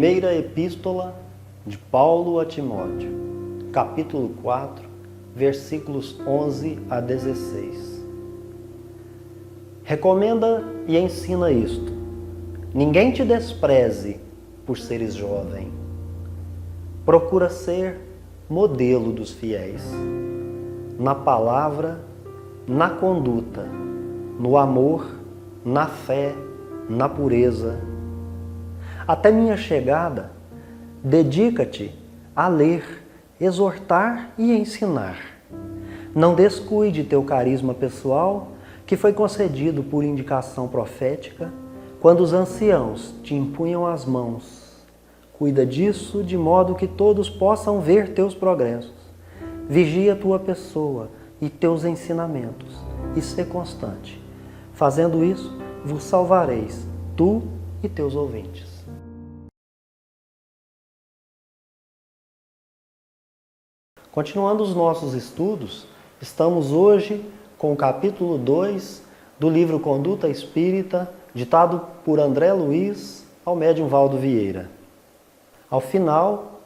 Primeira Epístola de Paulo a Timóteo, capítulo 4, versículos 11 a 16. Recomenda e ensina isto: ninguém te despreze por seres jovem. Procura ser modelo dos fiéis, na palavra, na conduta, no amor, na fé, na pureza. Até minha chegada, dedica-te a ler, exortar e ensinar. Não descuide teu carisma pessoal, que foi concedido por indicação profética, quando os anciãos te impunham as mãos. Cuida disso de modo que todos possam ver teus progressos. Vigia tua pessoa e teus ensinamentos, e sê constante. Fazendo isso, vos salvareis, tu e teus ouvintes. Continuando os nossos estudos, estamos hoje com o capítulo 2 do livro Conduta Espírita, ditado por André Luiz ao médium Valdo Vieira. Ao final,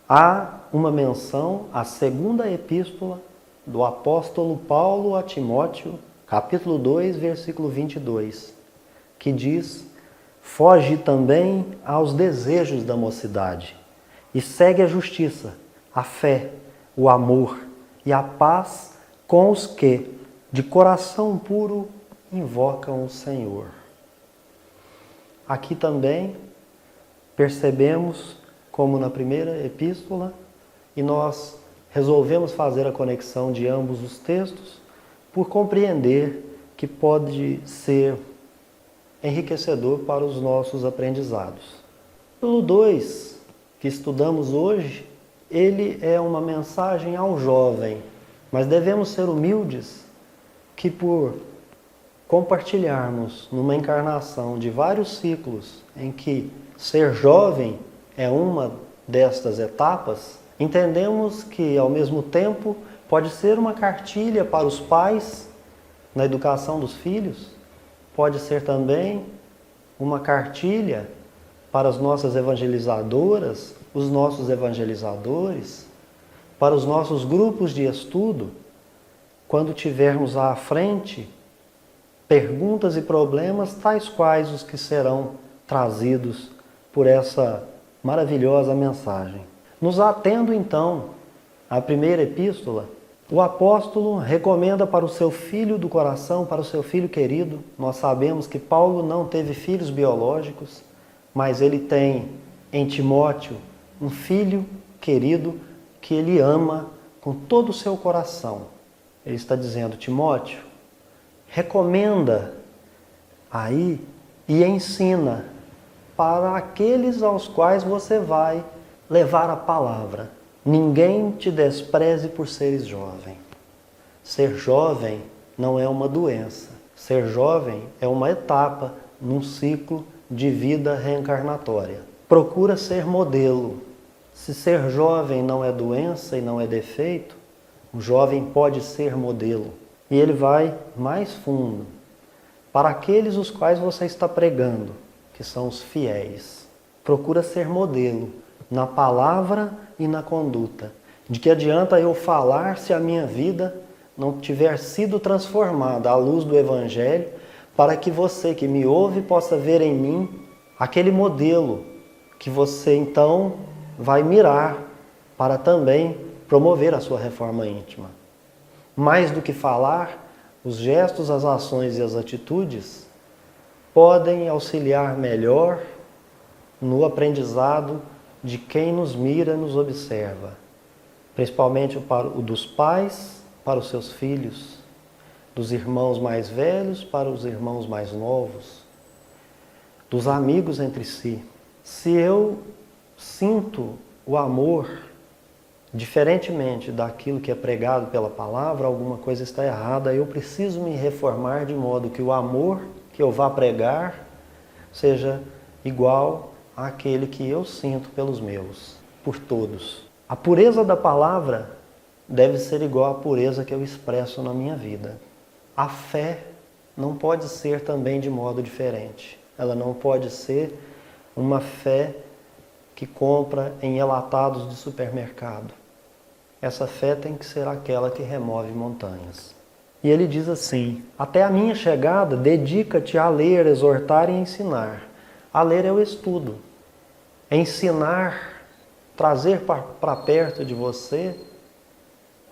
há uma menção à segunda epístola do apóstolo Paulo a Timóteo, capítulo 2, versículo 22, que diz: foge também aos desejos da mocidade e segue a justiça, a fé, o amor e a paz com os que, de coração puro, invocam o Senhor. Aqui também percebemos, como na primeira epístola, e nós resolvemos fazer a conexão de ambos os textos por compreender que pode ser enriquecedor para os nossos aprendizados. Capítulo 2, que estudamos hoje, ele é uma mensagem ao jovem, mas devemos ser humildes que, por compartilharmos numa encarnação de vários ciclos em que ser jovem é uma destas etapas, entendemos que, ao mesmo tempo, pode ser uma cartilha para os pais na educação dos filhos, pode ser também uma cartilha para as nossas evangelizadoras, os nossos evangelizadores, para os nossos grupos de estudo, quando tivermos à frente perguntas e problemas tais quais os que serão trazidos por essa maravilhosa mensagem. Nos atendo então à primeira epístola, o apóstolo recomenda para o seu filho do coração, para o seu filho querido. Nós sabemos que Paulo não teve filhos biológicos, mas ele tem em Timóteo um filho querido que ele ama com todo o seu coração. Ele está dizendo: Timóteo, recomenda aí e ensina para aqueles aos quais você vai levar a palavra. Ninguém te despreze por seres jovem. Ser jovem não é uma doença. Ser jovem é uma etapa num ciclo de vida reencarnatória. Procura ser modelo. Se ser jovem não é doença e não é defeito, o jovem pode ser modelo. E ele vai mais fundo. Para aqueles os quais você está pregando, que são os fiéis. Procura ser modelo na palavra e na conduta. De que adianta eu falar se a minha vida não tiver sido transformada à luz do Evangelho, para que você que me ouve possa ver em mim aquele modelo que você então vai mirar para também promover a sua reforma íntima. Mais do que falar, os gestos, as ações e as atitudes podem auxiliar melhor no aprendizado de quem nos mira, nos observa, principalmente o dos pais para os seus filhos, dos irmãos mais velhos para os irmãos mais novos, dos amigos entre si. Se eu sinto o amor diferentemente daquilo que é pregado pela palavra, alguma coisa está errada. Eu preciso me reformar de modo que o amor que eu vá pregar seja igual àquele que eu sinto pelos meus, por todos. A pureza da palavra deve ser igual à pureza que eu expresso na minha vida. A fé não pode ser também de modo diferente. Ela não pode ser uma fé que compra em enlatados de supermercado. Essa fé tem que ser aquela que remove montanhas. E ele diz assim: até a minha chegada, dedica-te a ler, exortar e ensinar. A ler é o estudo. Ensinar, trazer para perto de você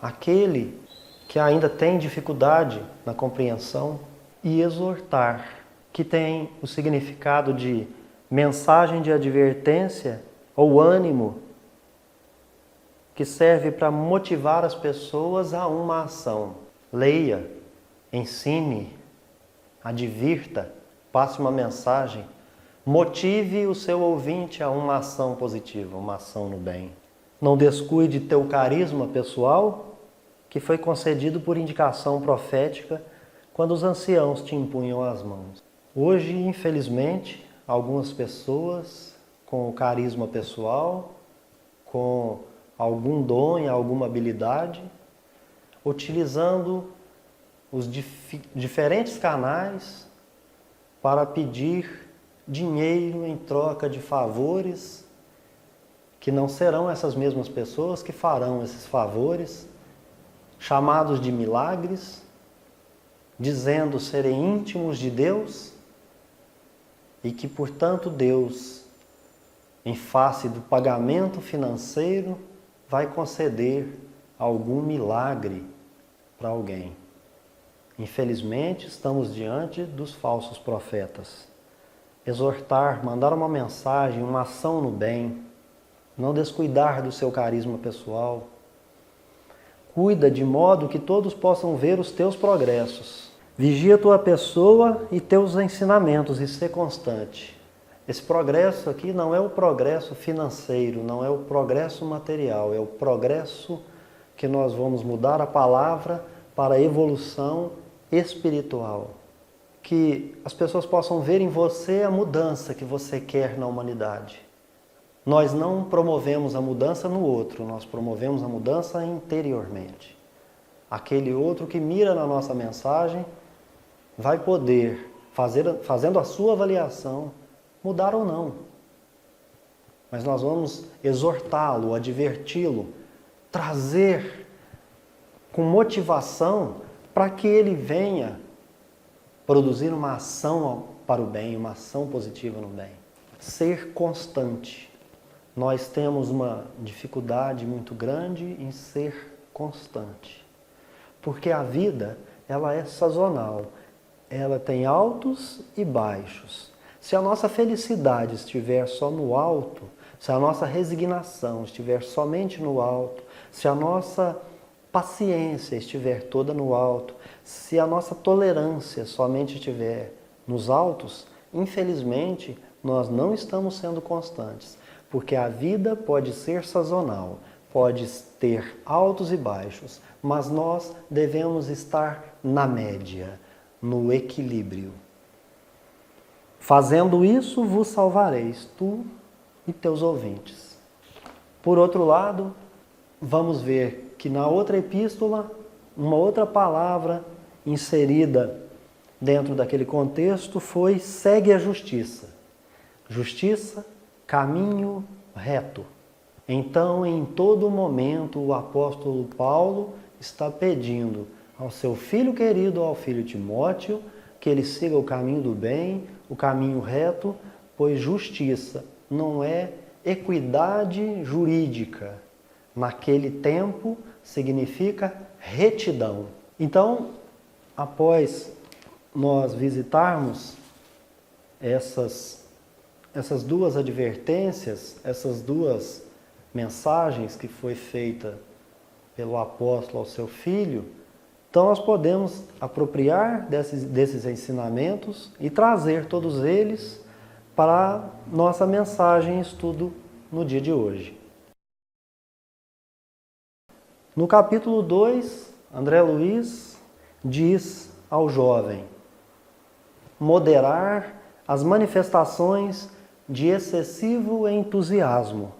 aquele que ainda tem dificuldade na compreensão, e exortar, que tem o significado de mensagem de advertência ou ânimo, que serve para motivar as pessoas a uma ação. Leia, ensine, advirta, passe uma mensagem, motive o seu ouvinte a uma ação positiva, uma ação no bem. Não descuide teu carisma pessoal, que foi concedido por indicação profética quando os anciãos te impunham as mãos. Hoje, infelizmente, algumas pessoas com o carisma pessoal, com algum dom e alguma habilidade, utilizando os diferentes canais para pedir dinheiro em troca de favores, que não serão essas mesmas pessoas que farão esses favores, chamados de milagres, dizendo serem íntimos de Deus e que, portanto, Deus, em face do pagamento financeiro, vai conceder algum milagre para alguém. Infelizmente, estamos diante dos falsos profetas. Exortar, mandar uma mensagem, uma ação no bem, não descuidar do seu carisma pessoal. Cuida de modo que todos possam ver os teus progressos. Vigia tua pessoa e teus ensinamentos e ser constante. Esse progresso aqui não é o progresso financeiro, não é o progresso material, é o progresso que nós vamos mudar a palavra para a evolução espiritual. Que as pessoas possam ver em você a mudança que você quer na humanidade. Nós não promovemos a mudança no outro, nós promovemos a mudança interiormente. Aquele outro que mira na nossa mensagem vai poder, fazendo a sua avaliação, mudar ou não. Mas nós vamos exortá-lo, adverti-lo, trazer com motivação para que ele venha produzir uma ação para o bem, uma ação positiva no bem. Ser constante. Nós temos uma dificuldade muito grande em ser constante. Porque a vida, ela é sazonal. Ela tem altos e baixos. Se a nossa felicidade estiver só no alto, se a nossa resignação estiver somente no alto, se a nossa paciência estiver toda no alto, se a nossa tolerância somente estiver nos altos, infelizmente, nós não estamos sendo constantes. Porque a vida pode ser sazonal, pode ter altos e baixos, mas nós devemos estar na média, no equilíbrio. Fazendo isso, vos salvareis, tu e teus ouvintes. Por outro lado, vamos ver que na outra epístola, uma outra palavra inserida dentro daquele contexto foi: segue a justiça. Justiça, caminho reto. Então, em todo momento, o apóstolo Paulo está pedindo ao seu filho querido, ao filho Timóteo, que ele siga o caminho do bem, o caminho reto, pois justiça não é equidade jurídica. Naquele tempo, significa retidão. Então, após nós visitarmos essas duas advertências, essas duas mensagens que foi feita pelo apóstolo ao seu filho, então nós podemos apropriar desses ensinamentos e trazer todos eles para a nossa mensagem e estudo no dia de hoje. No capítulo 2, André Luiz diz ao jovem: moderar as manifestações de excessivo entusiasmo,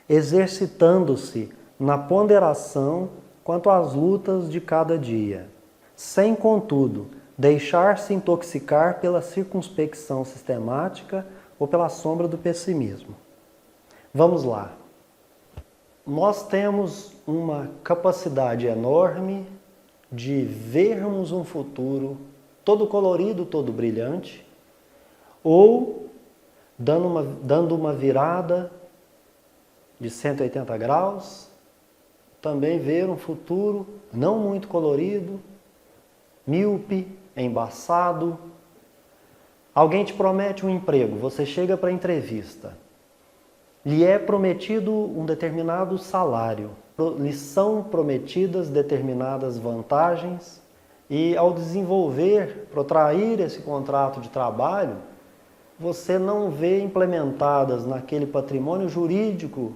exercitando-se na ponderação quanto às lutas de cada dia, sem, contudo, deixar-se intoxicar pela circunspecção sistemática ou pela sombra do pessimismo. Vamos lá. Nós temos uma capacidade enorme de vermos um futuro todo colorido, todo brilhante, ou dando uma virada de 180 graus, também ver um futuro não muito colorido, míope, embaçado. Alguém te promete um emprego, você chega para a entrevista. Lhe é prometido um determinado salário, lhe são prometidas determinadas vantagens e ao desenvolver, protrair esse contrato de trabalho, você não vê implementadas naquele patrimônio jurídico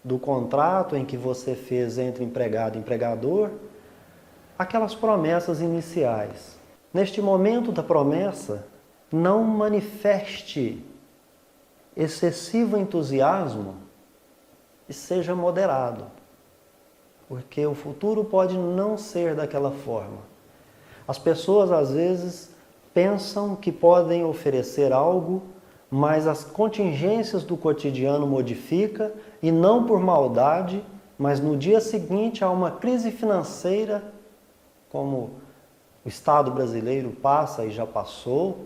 do contrato em que você fez entre empregado e empregador, aquelas promessas iniciais. Neste momento da promessa, não manifeste excessivo entusiasmo e seja moderado, porque o futuro pode não ser daquela forma. As pessoas às vezes pensam que podem oferecer algo, mas as contingências do cotidiano modificam e não por maldade, mas no dia seguinte há uma crise financeira, como o Estado brasileiro passa e já passou,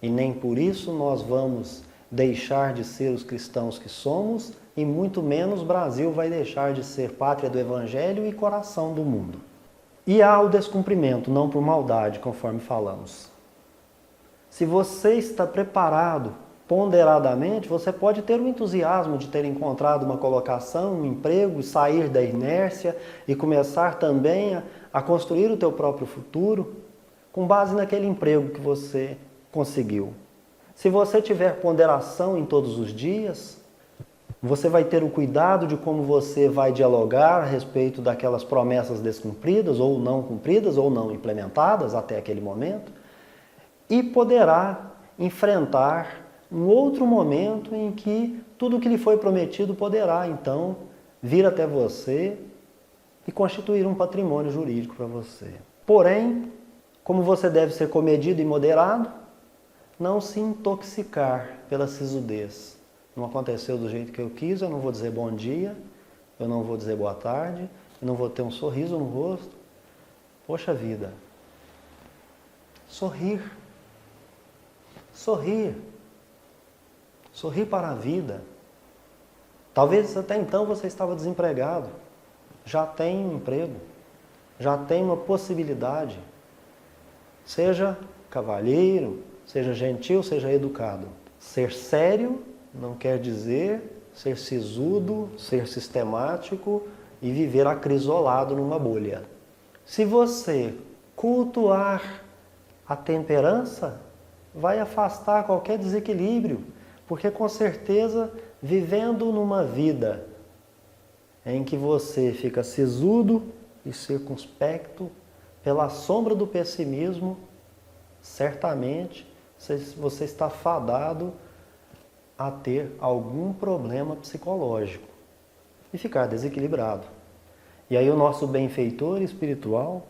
e nem por isso nós vamos deixar de ser os cristãos que somos, e muito menos o Brasil vai deixar de ser pátria do Evangelho e coração do mundo. E há o descumprimento, não por maldade, conforme falamos. Se você está preparado ponderadamente, você pode ter o entusiasmo de ter encontrado uma colocação, um emprego, sair da inércia e começar também a construir o teu próprio futuro com base naquele emprego que você conseguiu. Se você tiver ponderação em todos os dias, você vai ter o cuidado de como você vai dialogar a respeito daquelas promessas descumpridas, ou não implementadas até aquele momento, e poderá enfrentar um outro momento em que tudo o que lhe foi prometido poderá, então, vir até você e constituir um patrimônio jurídico para você. Porém, como você deve ser comedido e moderado, não se intoxicar pela sisudez. Não aconteceu do jeito que eu quis, eu não vou dizer bom dia, eu não vou dizer boa tarde, eu não vou ter um sorriso no rosto. Poxa vida. Sorrir. Sorrir. Sorrir para a vida. Talvez até então você estava desempregado. Já tem um emprego. Já tem uma possibilidade. Seja cavalheiro, seja gentil, seja educado. Ser sério não quer dizer ser sisudo, ser sistemático e viver acrisolado numa bolha. Se você cultuar a temperança, vai afastar qualquer desequilíbrio, porque com certeza, vivendo numa vida em que você fica sisudo e circunspecto pela sombra do pessimismo, certamente você está fadado a ter algum problema psicológico e ficar desequilibrado. E aí o nosso benfeitor espiritual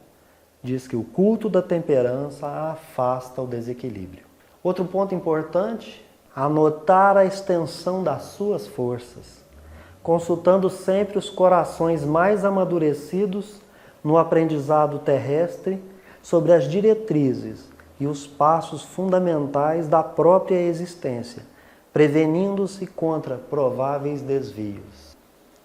diz que o culto da temperança afasta o desequilíbrio. Outro ponto importante, anotar a extensão das suas forças, consultando sempre os corações mais amadurecidos no aprendizado terrestre sobre as diretrizes e os passos fundamentais da própria existência, prevenindo-se contra prováveis desvios.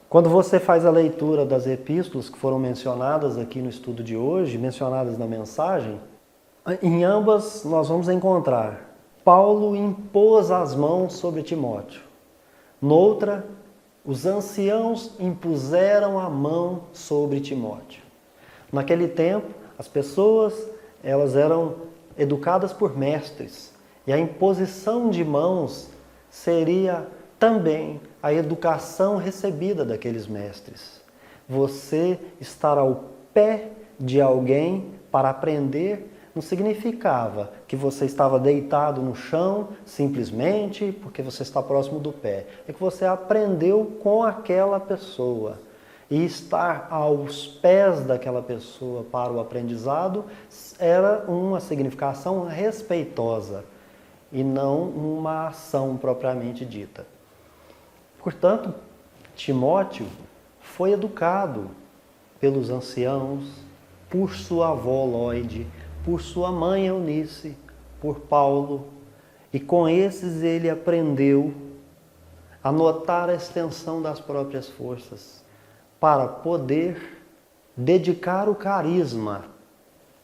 Quando você faz a leitura das epístolas que foram mencionadas aqui no estudo de hoje, mencionadas na mensagem, em ambas nós vamos encontrar Paulo impôs as mãos sobre Timóteo. Noutra, os anciãos impuseram a mão sobre Timóteo. Naquele tempo, as pessoas elas eram educadas por mestres, e a imposição de mãos seria também a educação recebida daqueles mestres. Você estar ao pé de alguém para aprender não significava que você estava deitado no chão simplesmente porque você está próximo do pé. É que você aprendeu com aquela pessoa. E estar aos pés daquela pessoa para o aprendizado era uma significação respeitosa e não uma ação propriamente dita. Portanto, Timóteo foi educado pelos anciãos, por sua avó Lóide, por sua mãe Eunice, por Paulo, e com esses ele aprendeu a notar a extensão das próprias forças, para poder dedicar o carisma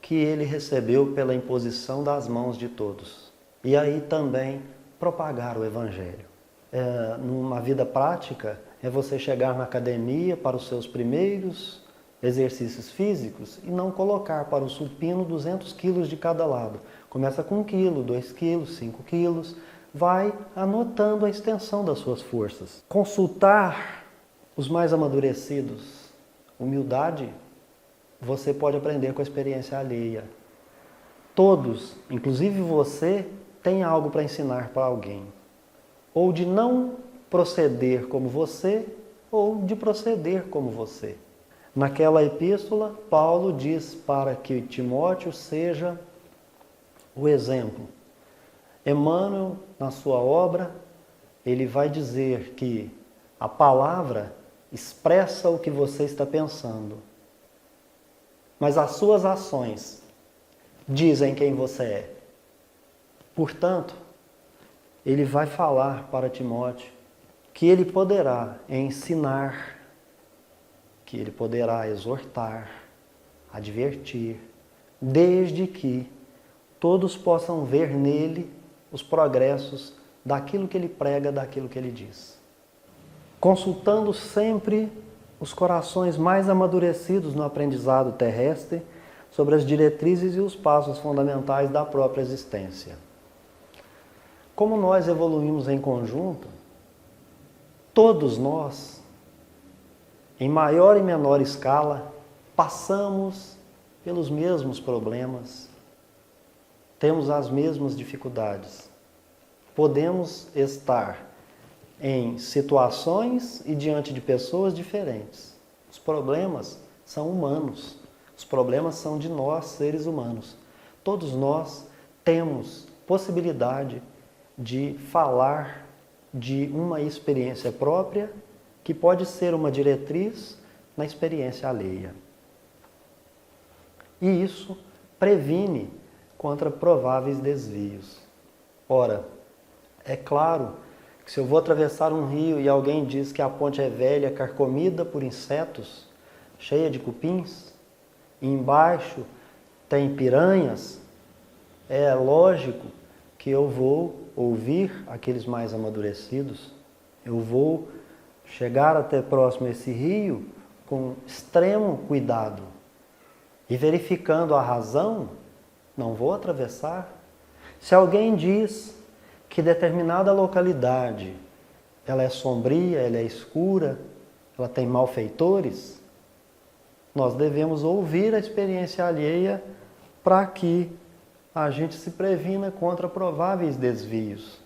que ele recebeu pela imposição das mãos de todos. E aí também propagar o Evangelho. Numa vida prática, é você chegar na academia para os seus primeiros exercícios físicos e não colocar para o supino 200 quilos de cada lado. Começa com 1 quilo, 2 quilos, 5 quilos, vai anotando a extensão das suas forças. Consultar os mais amadurecidos. Humildade, você pode aprender com a experiência alheia. Todos, inclusive você, tem algo para ensinar para alguém. Ou de não proceder como você, ou de proceder como você. Naquela epístola, Paulo diz para que Timóteo seja o exemplo. Emmanuel, na sua obra, ele vai dizer que a palavra expressa o que você está pensando, mas as suas ações dizem quem você é. Portanto, ele vai falar para Timóteo que ele poderá ensinar, que ele poderá exortar, advertir, desde que todos possam ver nele os progressos daquilo que ele prega, daquilo que ele diz. Consultando sempre os corações mais amadurecidos no aprendizado terrestre sobre as diretrizes e os passos fundamentais da própria existência. Como nós evoluímos em conjunto, todos nós, em maior e menor escala, passamos pelos mesmos problemas, temos as mesmas dificuldades. Podemos estar em situações e diante de pessoas diferentes. Os problemas são humanos, os problemas são de nós, seres humanos. Todos nós temos possibilidade de falar de uma experiência própria que pode ser uma diretriz na experiência alheia. E isso previne contra prováveis desvios. Ora, é claro que se eu vou atravessar um rio e alguém diz que a ponte é velha, carcomida por insetos, cheia de cupins, e embaixo tem piranhas, é lógico que eu vou ouvir aqueles mais amadurecidos, eu vou chegar até próximo a esse rio com extremo cuidado e verificando a razão, não vou atravessar. Se alguém diz que determinada localidade ela é sombria, ela é escura, ela tem malfeitores, nós devemos ouvir a experiência alheia para que a gente se previna contra prováveis desvios.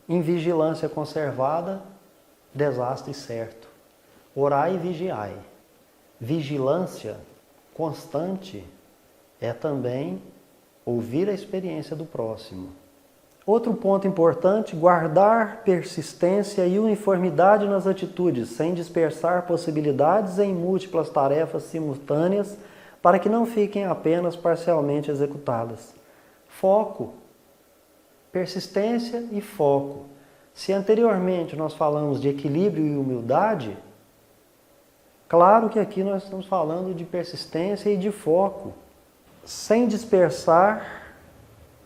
Em vigilância conservada, desastre certo. Orai e vigiai. Vigilância constante é também ouvir a experiência do próximo. Outro ponto importante, guardar persistência e uniformidade nas atitudes, sem dispersar possibilidades em múltiplas tarefas simultâneas, para que não fiquem apenas parcialmente executadas. Foco, persistência e foco. Se anteriormente nós falamos de equilíbrio e humildade, claro que aqui nós estamos falando de persistência e de foco, sem dispersar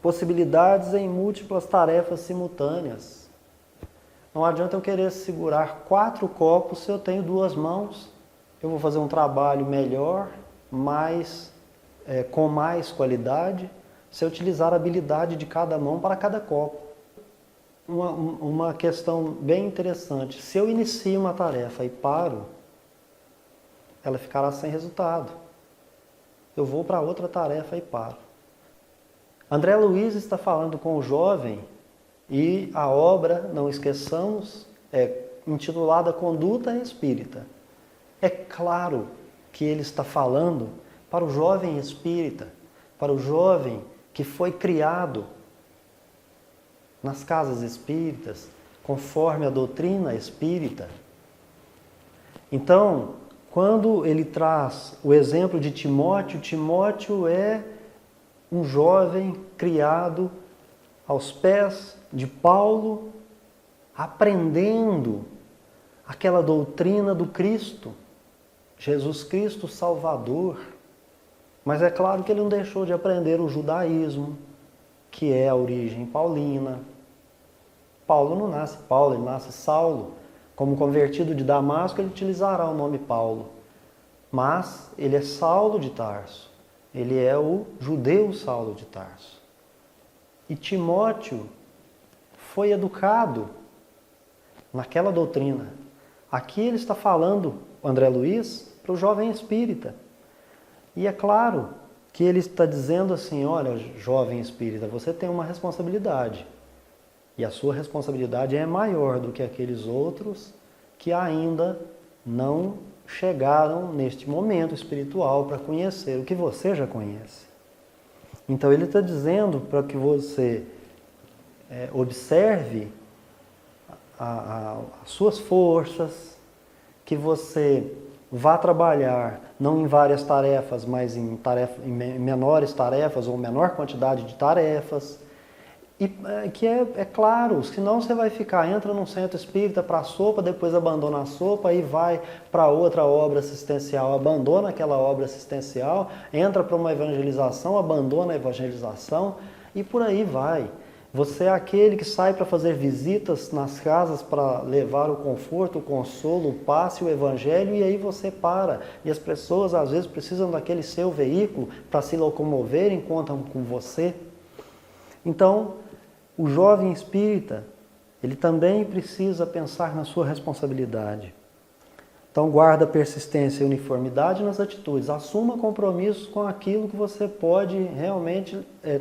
possibilidades em múltiplas tarefas simultâneas. Não adianta eu querer segurar 4 copos se eu tenho 2 mãos. Eu vou fazer um trabalho melhor, com mais qualidade, se eu utilizar a habilidade de cada mão para cada copo. Uma questão bem interessante. Se eu inicio uma tarefa e paro, ela ficará sem resultado. Eu vou para outra tarefa e paro. André Luiz está falando com o jovem e a obra, não esqueçamos, é intitulada Conduta Espírita. É claro que ele está falando para o jovem espírita, para o jovem que foi criado nas casas espíritas, conforme a doutrina espírita. Então, quando ele traz o exemplo de Timóteo, Timóteo é um jovem criado aos pés de Paulo, aprendendo aquela doutrina do Cristo, Jesus Cristo Salvador. Mas é claro que ele não deixou de aprender o judaísmo, que é a origem paulina. Paulo não nasce Paulo, ele nasce Saulo. Como convertido de Damasco, ele utilizará o nome Paulo. Mas ele é Saulo de Tarso. Ele é o judeu Saulo de Tarso. E Timóteo foi educado naquela doutrina. Aqui ele está falando, o André Luiz, para o jovem espírita. E é claro que ele está dizendo assim, olha, jovem espírita, você tem uma responsabilidade. E a sua responsabilidade é maior do que aqueles outros que ainda não chegaram neste momento espiritual para conhecer o que você já conhece. Então ele está dizendo para que você observe as suas forças, que você vá trabalhar não em várias tarefas, mas em menores tarefas ou menor quantidade de tarefas. E que é claro, senão você vai entra num centro espírita para a sopa, depois abandona a sopa e vai para outra obra assistencial, abandona aquela obra assistencial, entra para uma evangelização, abandona a evangelização e por aí vai. Você é aquele que sai para fazer visitas nas casas para levar o conforto, o consolo, o passe, o evangelho e aí você para. E as pessoas às vezes precisam daquele seu veículo para se locomoverem, contam com você. Então, o jovem espírita, ele também precisa pensar na sua responsabilidade. Então, guarda persistência e uniformidade nas atitudes. Assuma compromissos com aquilo que você pode realmente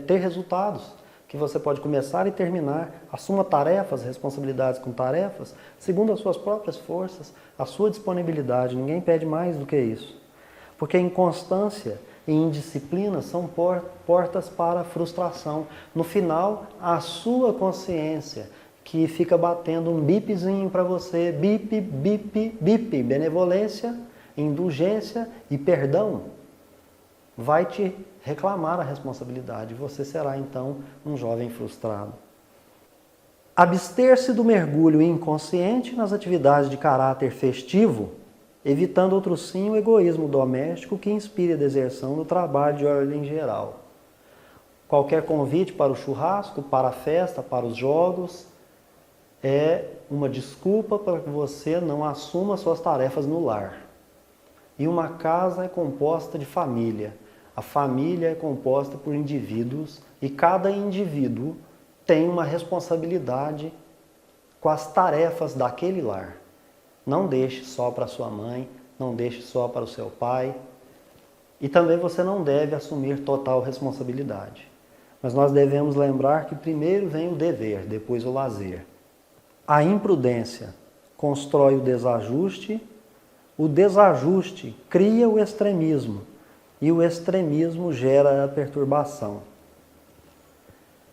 ter resultados, que você pode começar e terminar. Assuma tarefas, responsabilidades com tarefas, segundo as suas próprias forças, a sua disponibilidade. Ninguém pede mais do que isso. Porque a inconstância e indisciplina são portas para a frustração. No final, a sua consciência que fica batendo um bipzinho para você, bip, bip, bip, benevolência, indulgência e perdão, vai te reclamar a responsabilidade. Você será então um jovem frustrado. Abster-se do mergulho inconsciente nas atividades de caráter festivo, evitando outro sim o egoísmo doméstico que inspira a deserção no trabalho de ordem geral. Qualquer convite para o churrasco, para a festa, para os jogos, é uma desculpa para que você não assuma suas tarefas no lar. E uma casa é composta de família. A família é composta por indivíduos e cada indivíduo tem uma responsabilidade com as tarefas daquele lar. Não deixe só para sua mãe, não deixe só para o seu pai. E também você não deve assumir total responsabilidade. Mas nós devemos lembrar que primeiro vem o dever, depois o lazer. A imprudência constrói o desajuste cria o extremismo e o extremismo gera a perturbação.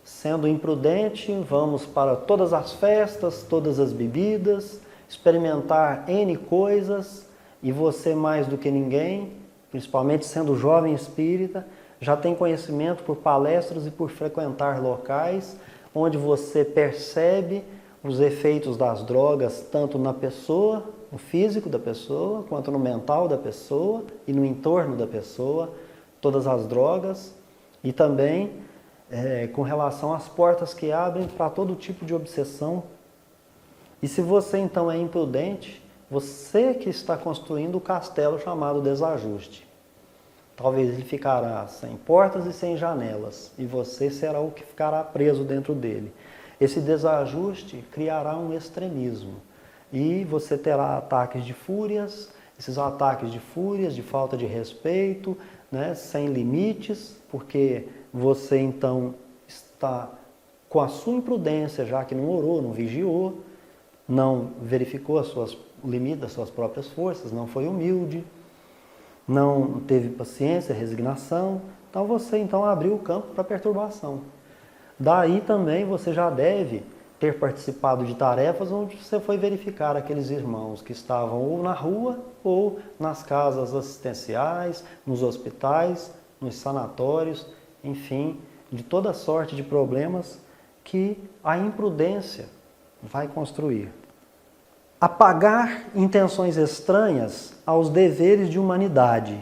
Sendo imprudente, vamos para todas as festas, todas as bebidas, experimentar N coisas e você mais do que ninguém, principalmente sendo jovem espírita, já tem conhecimento por palestras e por frequentar locais onde você percebe os efeitos das drogas tanto na pessoa, no físico da pessoa, quanto no mental da pessoa e no entorno da pessoa, todas as drogas e também com relação às portas que abrem para todo tipo de obsessão. E se você então é imprudente, você que está construindo o castelo chamado desajuste. Talvez ele ficará sem portas e sem janelas, e você será o que ficará preso dentro dele. Esse desajuste criará um extremismo, e você terá ataques de fúrias, esses ataques de fúrias, de falta de respeito, né, sem limites, porque você então está com a sua imprudência, já que não orou, não vigiou, não verificou o limite das suas próprias forças, não foi humilde, não teve paciência, resignação, então você abriu o campo para perturbação. Daí também você já deve ter participado de tarefas onde você foi verificar aqueles irmãos que estavam ou na rua ou nas casas assistenciais, nos hospitais, nos sanatórios, enfim, de toda sorte de problemas que a imprudência vai construir. Apagar intenções estranhas aos deveres de humanidade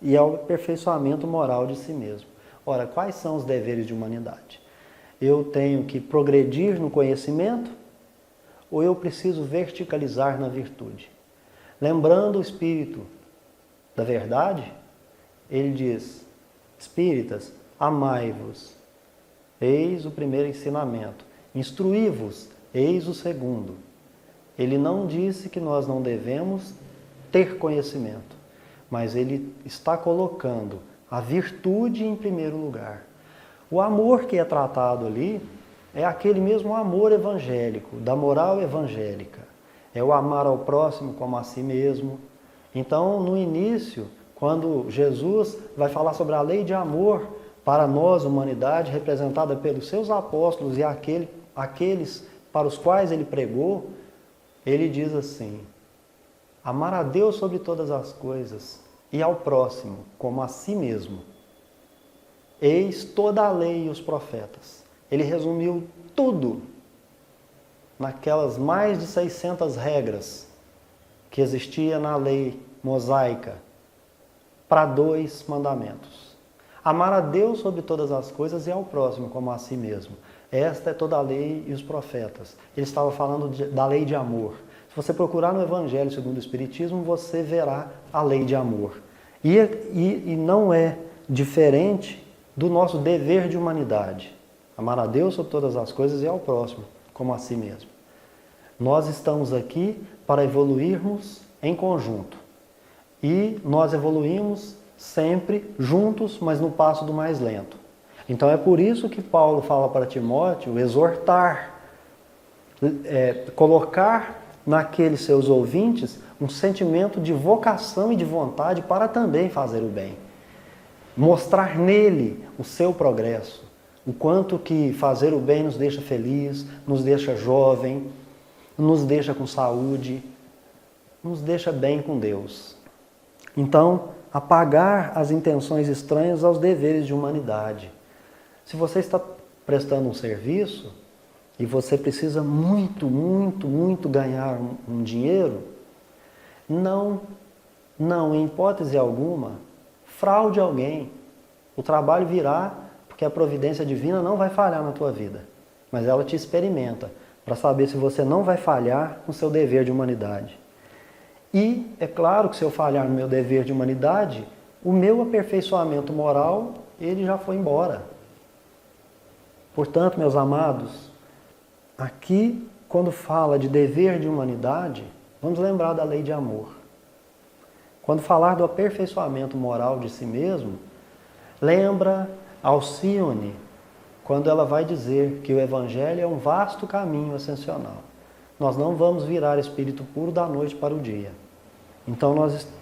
e ao aperfeiçoamento moral de si mesmo. Ora, quais são os deveres de humanidade? Eu tenho que progredir no conhecimento ou eu preciso verticalizar na virtude? Lembrando o Espírito da verdade, ele diz: Espíritas, amai-vos, eis o primeiro ensinamento. Instruí-vos, eis o segundo. Ele não disse que nós não devemos ter conhecimento, mas ele está colocando a virtude em primeiro lugar. O amor que é tratado ali é aquele mesmo amor evangélico, da moral evangélica. É o amar ao próximo como a si mesmo. Então, no início, quando Jesus vai falar sobre a lei de amor para nós, humanidade, representada pelos seus apóstolos e aqueles para os quais ele pregou, ele diz assim: amar a Deus sobre todas as coisas e ao próximo como a si mesmo. Eis toda a lei e os profetas. Ele resumiu tudo naquelas mais de 600 regras que existia na lei mosaica para 2 mandamentos. Amar a Deus sobre todas as coisas e ao próximo como a si mesmo. Esta é toda a lei e os profetas. Ele estava falando da lei de amor. Se você procurar no Evangelho segundo o Espiritismo, você verá a lei de amor. E não é diferente do nosso dever de humanidade. Amar a Deus sobre todas as coisas e ao próximo, como a si mesmo. Nós estamos aqui para evoluirmos em conjunto. E nós evoluímos sempre juntos, mas no passo do mais lento. Então é por isso que Paulo fala para Timóteo exortar, colocar naqueles seus ouvintes um sentimento de vocação e de vontade para também fazer o bem. Mostrar nele o seu progresso, o quanto que fazer o bem nos deixa feliz, nos deixa jovem, nos deixa com saúde, nos deixa bem com Deus. Então, apagar as intenções estranhas aos deveres de humanidade. Se você está prestando um serviço e você precisa muito, muito, muito ganhar um dinheiro, não, em hipótese alguma, fraude alguém. O trabalho virá, porque a providência divina não vai falhar na tua vida. Mas ela te experimenta para saber se você não vai falhar no seu dever de humanidade. E é claro que se eu falhar no meu dever de humanidade, o meu aperfeiçoamento moral, ele já foi embora. Portanto, meus amados, aqui, quando fala de dever de humanidade, vamos lembrar da lei de amor. Quando falar do aperfeiçoamento moral de si mesmo, lembra Alcione, quando ela vai dizer que o Evangelho é um vasto caminho ascensional. Nós não vamos virar espírito puro da noite para o dia. Então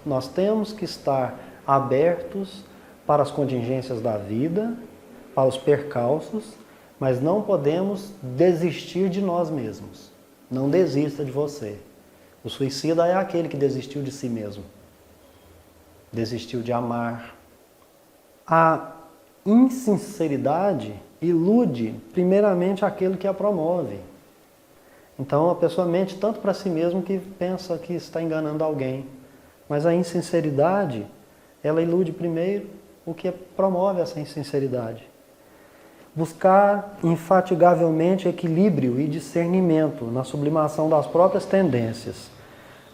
nós temos que estar abertos para as contingências da vida, para os percalços, mas não podemos desistir de nós mesmos. Não desista de você. O suicida é aquele que desistiu de si mesmo. Desistiu de amar. A insinceridade ilude primeiramente aquele que a promove. Então a pessoa mente tanto para si mesmo que pensa que está enganando alguém. Mas a insinceridade, ela ilude primeiro o que promove essa insinceridade. Buscar infatigavelmente equilíbrio e discernimento na sublimação das próprias tendências,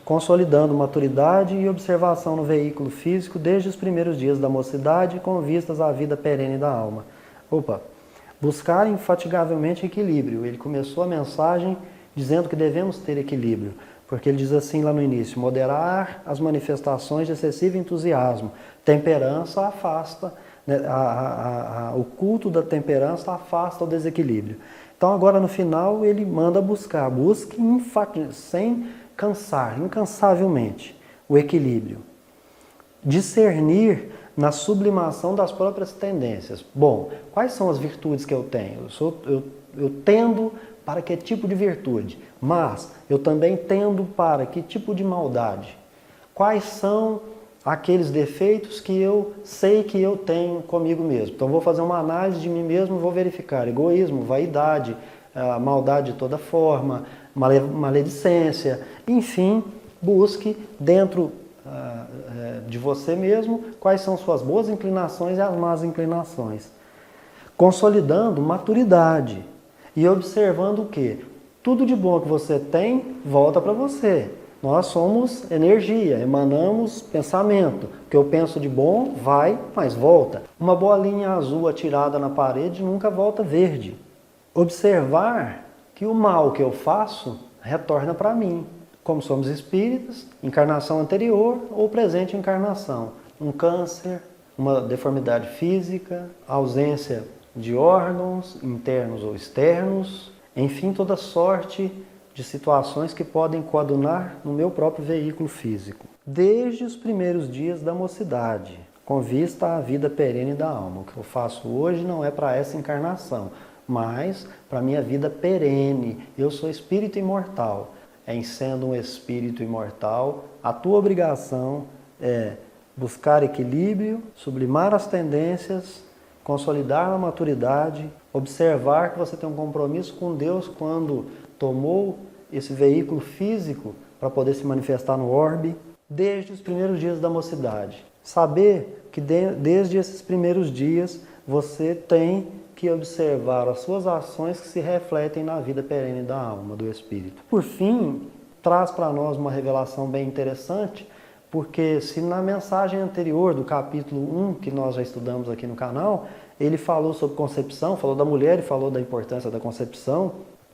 consolidando maturidade e observação no veículo físico desde os primeiros dias da mocidade com vistas à vida perene da alma. Buscar infatigavelmente equilíbrio. Ele começou a mensagem dizendo que devemos ter equilíbrio, porque ele diz assim lá no início: moderar as manifestações de excessivo entusiasmo. Temperança afasta, o culto da temperança afasta o desequilíbrio. Então agora no final ele manda busque sem cansar, incansavelmente, o equilíbrio. Discernir na sublimação das próprias tendências. Bom, quais são as virtudes que eu tenho? Eu tendo para que tipo de virtude? Mas eu também tendo para que tipo de maldade? Quais são aqueles defeitos que eu sei que eu tenho comigo mesmo? Então vou fazer uma análise de mim mesmo e vou verificar egoísmo, vaidade, maldade de toda forma, maledicência, enfim, busque dentro de você mesmo quais são suas boas inclinações e as más inclinações. Consolidando maturidade e observando o quê? Tudo de bom que você tem volta para você. Nós somos energia, emanamos pensamento. O que eu penso de bom vai, mas volta. Uma bolinha azul atirada na parede nunca volta verde. Observar que o mal que eu faço retorna para mim. Como somos espíritos, encarnação anterior ou presente encarnação. Um câncer, uma deformidade física, ausência de órgãos internos ou externos, enfim, toda sorte de situações que podem coadunar no meu próprio veículo físico. Desde os primeiros dias da mocidade, com vista à vida perene da alma. O que eu faço hoje não é para essa encarnação, mas para a minha vida perene. Eu sou espírito imortal. Em sendo um espírito imortal, a tua obrigação é buscar equilíbrio, sublimar as tendências, consolidar a maturidade, observar que você tem um compromisso com Deus quando tomou esse veículo físico para poder se manifestar no orbe, desde os primeiros dias da mocidade. Saber que desde esses primeiros dias você tem que observar as suas ações que se refletem na vida perene da alma, do espírito. Por fim, traz para nós uma revelação bem interessante, porque se na mensagem anterior do capítulo 1, que nós já estudamos aqui no canal, ele falou sobre concepção, falou da mulher e falou da importância da concepção,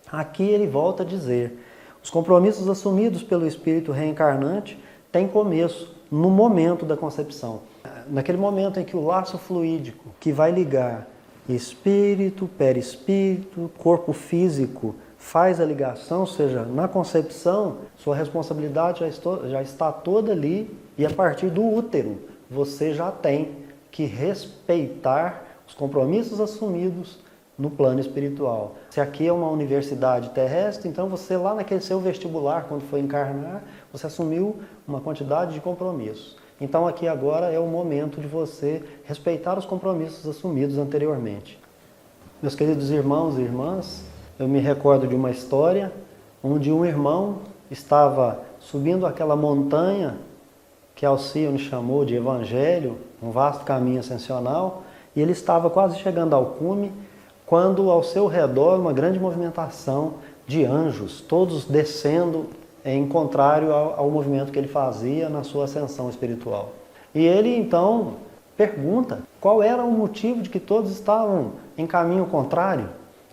aqui ele volta a dizer, os compromissos assumidos pelo espírito reencarnante têm começo no momento da concepção. Naquele momento em que o laço fluídico que vai ligar espírito, perispírito, corpo físico, faz a ligação, ou seja, na concepção, sua responsabilidade já está toda ali e a partir do útero você já tem que respeitar os compromissos assumidos no plano espiritual. Se aqui é uma universidade terrestre, então você lá naquele seu vestibular, quando foi encarnar, você assumiu uma quantidade de compromissos. Então aqui agora é o momento de você respeitar os compromissos assumidos anteriormente. Meus queridos irmãos e irmãs, eu me recordo de uma história onde um irmão estava subindo aquela montanha que Alcione chamou de Evangelho, um vasto caminho ascensional, e ele estava quase chegando ao cume, quando ao seu redor uma grande movimentação de anjos, todos descendo em contrário ao movimento que ele fazia na sua ascensão espiritual. E ele então pergunta qual era o motivo de que todos estavam em caminho contrário.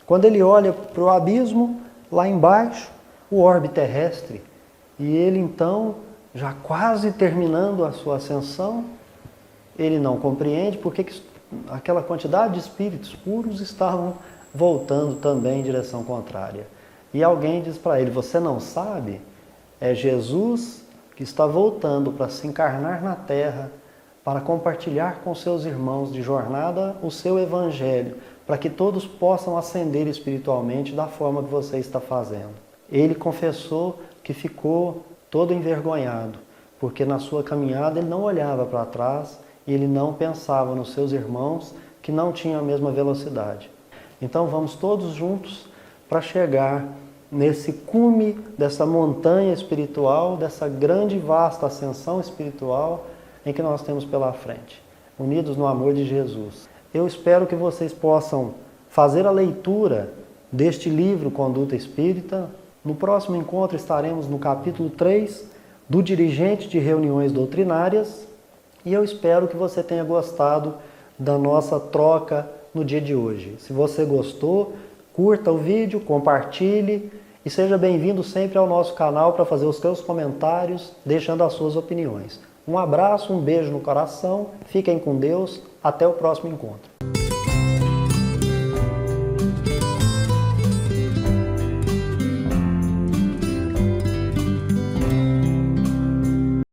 Quando ele olha para o abismo, lá embaixo, o orbe terrestre, e ele então, já quase terminando a sua ascensão, ele não compreende porque aquela quantidade de espíritos puros estavam voltando também em direção contrária. E alguém diz para ele, você não sabe? É Jesus que está voltando para se encarnar na Terra, para compartilhar com seus irmãos de jornada o seu Evangelho, para que todos possam ascender espiritualmente da forma que você está fazendo. Ele confessou que ficou todo envergonhado, porque na sua caminhada ele não olhava para trás e ele não pensava nos seus irmãos que não tinham a mesma velocidade. Então vamos todos juntos para chegar nesse cume dessa montanha espiritual, dessa grande e vasta ascensão espiritual em que nós temos pela frente, unidos no amor de Jesus. Eu espero que vocês possam fazer a leitura deste livro Conduta Espírita. No próximo encontro estaremos no capítulo 3 do Dirigente de Reuniões Doutrinárias e eu espero que você tenha gostado da nossa troca no dia de hoje. Se você gostou, curta o vídeo, compartilhe e seja bem-vindo sempre ao nosso canal para fazer os seus comentários, deixando as suas opiniões. Um abraço, um beijo no coração, fiquem com Deus, até o próximo encontro.